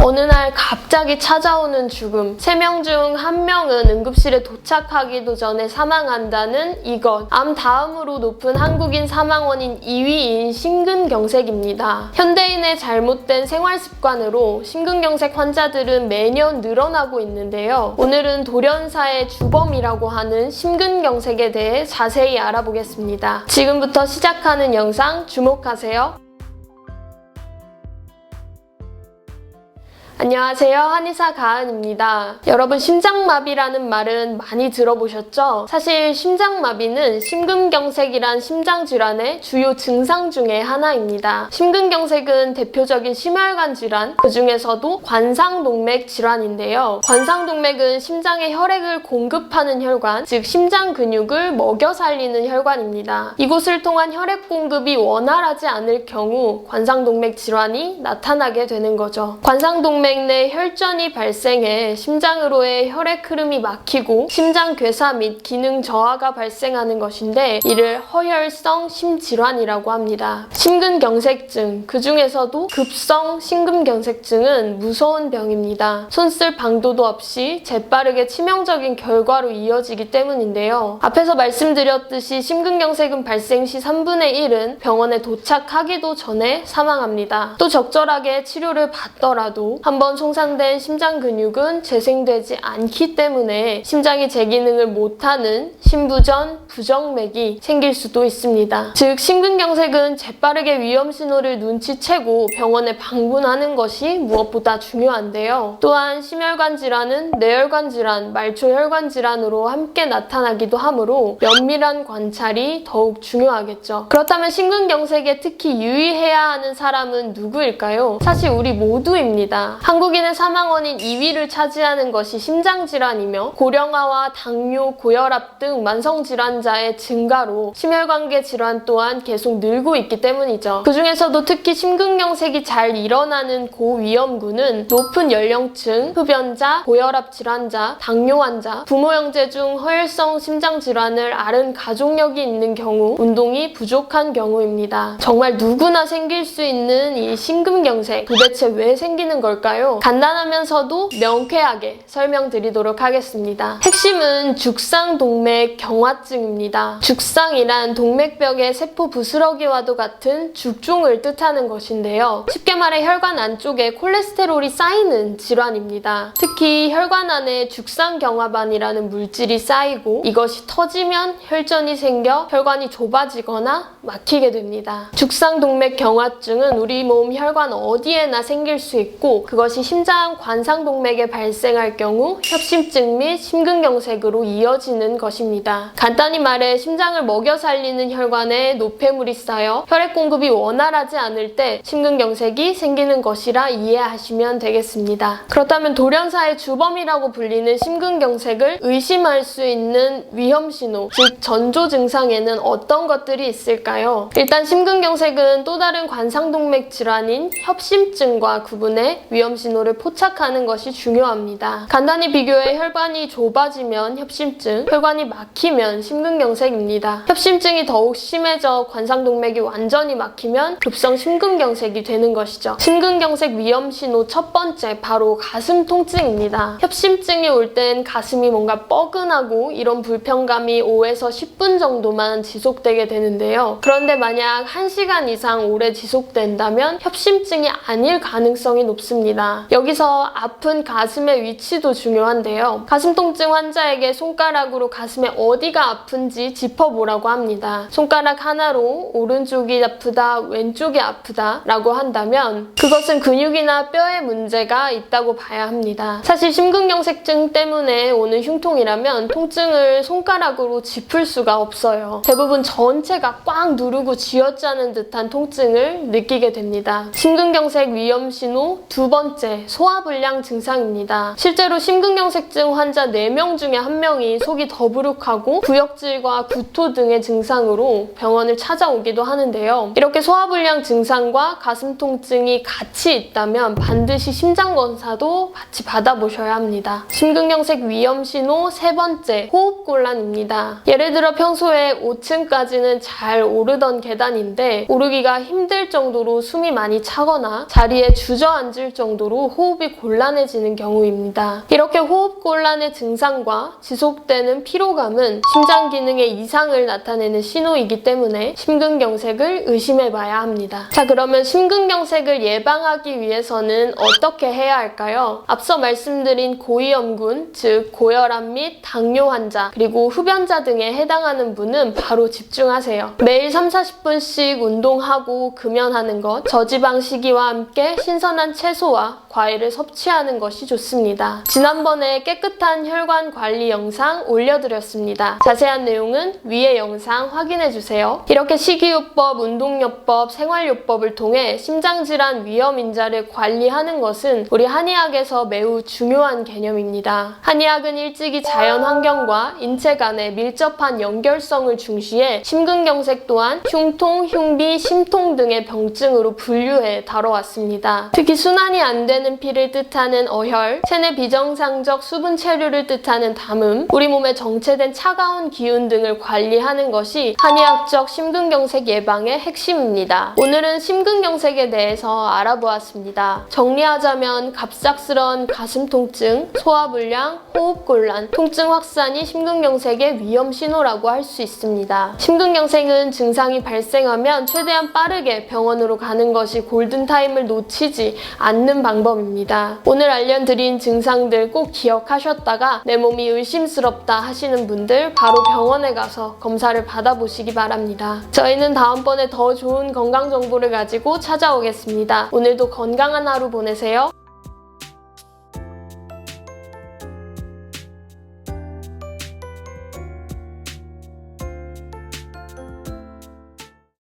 어느 날 갑자기 찾아오는 죽음. 3명 중 1명은 응급실에 도착하기도 전에 사망한다는 이것. 암 다음으로 높은 한국인 사망원인 2위인 심근경색입니다. 현대인의 잘못된 생활 습관으로 심근경색 환자들은 매년 늘어나고 있는데요. 오늘은 돌연사의 주범이라고 하는 심근경색에 대해 자세히 알아보겠습니다. 지금부터 시작하는 영상 주목하세요. 안녕하세요. 한의사 가은입니다. 여러분, 심장마비라는 말은 많이 들어보셨죠? 사실 심장마비는 심근경색이란 심장질환의 주요 증상 중에 하나입니다. 심근경색은 대표적인 심혈관 질환, 그 중에서도 관상동맥 질환인데요. 관상동맥은 심장에 혈액을 공급하는 혈관, 즉 심장 근육을 먹여 살리는 혈관입니다. 이곳을 통한 혈액 공급이 원활하지 않을 경우 관상동맥 질환이 나타나게 되는 거죠. 관상동맥 내 혈전이 발생해 심장으로의 혈액 흐름이 막히고 심장괴사 및 기능 저하가 발생하는 것인데, 이를 허혈성 심질환이라고 합니다. 심근경색증, 그 중에서도 급성 심근경색증은 무서운 병입니다. 손쓸 방도도 없이 재빠르게 치명적인 결과로 이어지기 때문인데요. 앞에서 말씀드렸듯이 심근경색은 발생 시 3분의 1은 병원에 도착하기도 전에 사망합니다. 또 적절하게 치료를 받더라도 한번 손상된 심장 근육은 재생되지 않기 때문에 심장이 제 기능을 못하는 심부전, 부정맥이 생길 수도 있습니다. 즉, 심근경색은 재빠르게 위험 신호를 눈치채고 병원에 방문하는 것이 무엇보다 중요한데요. 또한 심혈관 질환은 뇌혈관 질환, 말초혈관 질환으로 함께 나타나기도 하므로 면밀한 관찰이 더욱 중요하겠죠. 그렇다면 심근경색에 특히 유의해야 하는 사람은 누구일까요? 사실 우리 모두입니다. 한국인의 사망원인 2위를 차지하는 것이 심장질환이며, 고령화와 당뇨, 고혈압 등 만성질환자의 증가로 심혈관계 질환 또한 계속 늘고 있기 때문이죠. 그 중에서도 특히 심근경색이 잘 일어나는 고위험군은 높은 연령층, 흡연자, 고혈압 질환자, 당뇨 환자, 부모 형제 중 허혈성 심장질환을 앓은 가족력이 있는 경우, 운동이 부족한 경우입니다. 정말 누구나 생길 수 있는 이 심근경색, 도대체 왜 생기는 걸까요? 간단하면서도 명쾌하게 설명드리도록 하겠습니다. 핵심은 죽상동맥 경화증입니다. 죽상이란 동맥벽의 세포 부스러기와도 같은 죽종을 뜻하는 것인데요. 쉽게 말해 혈관 안쪽에 콜레스테롤이 쌓이는 질환입니다. 특히 혈관 안에 죽상경화반이라는 물질이 쌓이고 이것이 터지면 혈전이 생겨 혈관이 좁아지거나 막히게 됩니다. 죽상동맥 경화증은 우리 몸 혈관 어디에나 생길 수 있고, 그것이 심장 관상동맥에 발생할 경우 협심증 및 심근경색으로 이어지는 것입니다. 간단히 말해 심장을 먹여 살리는 혈관에 노폐물이 쌓여 혈액 공급이 원활하지 않을 때 심근경색이 생기는 것이라 이해하시면 되겠습니다. 그렇다면 돌연사의 주범이라고 불리는 심근경색을 의심할 수 있는 위험신호, 즉 전조 증상에는 어떤 것들이 있을까요? 일단 심근경색은 또 다른 관상동맥 질환인 협심증과 구분해 위험신호를 포착하는 것이 중요합니다. 간단히 비교해 혈관이 좁아지면 협심증, 혈관이 막히면 심근경색입니다. 협심증이 더욱 심해져 관상동맥이 완전히 막히면 급성 심근경색이 되는 것이죠. 심근경색 위험신호 첫 번째, 바로 가슴 통증입니다. 협심증이 올 땐 가슴이 뭔가 뻐근하고 이런 불편감이 5에서 10분 정도만 지속되게 되는데요. 그런데 만약 1시간 이상 오래 지속된다면 협심증이 아닐 가능성이 높습니다. 여기서 아픈 가슴의 위치도 중요한데요. 가슴 통증 환자에게 손가락으로 가슴에 어디가 아픈지 짚어보라고 합니다. 손가락 하나로 오른쪽이 아프다, 왼쪽이 아프다 라고 한다면 그것은 근육이나 뼈에 문제가 있다고 봐야 합니다. 사실 심근경색증 때문에 오는 흉통이라면 통증을 손가락으로 짚을 수가 없어요. 대부분 전체가 꽉 누르고 쥐어짜는 듯한 통증을 느끼게 됩니다. 심근경색 위험신호 두 번째, 소화불량 증상입니다. 실제로 심근경색증 환자 4명 중에 1명이 속이 더부룩하고 구역질과 구토 등의 증상으로 병원을 찾아오기도 하는데요. 이렇게 소화불량 증상과 가슴 통증이 같이 있다면 반드시 심장검사도 같이 받아보셔야 합니다. 심근경색 위험신호 세 번째, 호흡곤란입니다. 예를 들어 평소에 5층까지는 잘 오르던 계단인데 오르기가 힘들 정도로 숨이 많이 차거나 자리에 주저앉을 정도로 정도로 호흡이 곤란해지는 경우입니다. 이렇게 호흡 곤란의 증상과 지속되는 피로감은 심장 기능의 이상을 나타내는 신호이기 때문에 심근경색을 의심해봐야 합니다. 자, 그러면 심근경색을 예방하기 위해서는 어떻게 해야 할까요? 앞서 말씀드린 고위험군, 즉 고혈압 및 당뇨 환자, 그리고 흡연자 등에 해당하는 분은 바로 집중하세요. 매일 30-40분씩 운동하고 금연하는 것, 저지방 식이와 함께 신선한 채소와 과일을 섭취하는 것이 좋습니다. 지난번에 깨끗한 혈관 관리 영상 올려드렸습니다. 자세한 내용은 위의 영상 확인해주세요. 이렇게 식이요법, 운동요법, 생활요법을 통해 심장질환 위험 인자를 관리하는 것은 우리 한의학에서 매우 중요한 개념입니다. 한의학은 일찍이 자연 환경과 인체 간의 밀접한 연결성을 중시해 심근경색 또한 흉통, 흉비, 심통 등의 병증으로 분류해 다뤄왔습니다. 특히 순환이 안 되는 피를 뜻하는 어혈, 체내 비정상적 수분 체류를 뜻하는 담음, 우리 몸에 정체된 차가운 기운 등을 관리하는 것이 한의학적 심근경색 예방의 핵심입니다. 오늘은 심근경색에 대해서 알아보았습니다. 정리하자면 갑작스런 가슴 통증, 소화불량, 호흡곤란, 통증 확산이 심근경색의 위험 신호라고 할 수 있습니다. 심근경색은 증상이 발생하면 최대한 빠르게 병원으로 가는 것이 골든타임을 놓치지 않는 방법입니다. 오늘 알려드린 증상들 꼭 기억하셨다가 내 몸이 의심스럽다 하시는 분들 바로 병원에 가서 검사를 받아보시기 바랍니다. 저희는 다음번에 더 좋은 건강 정보를 가지고 찾아오겠습니다. 오늘도 건강한 하루 보내세요.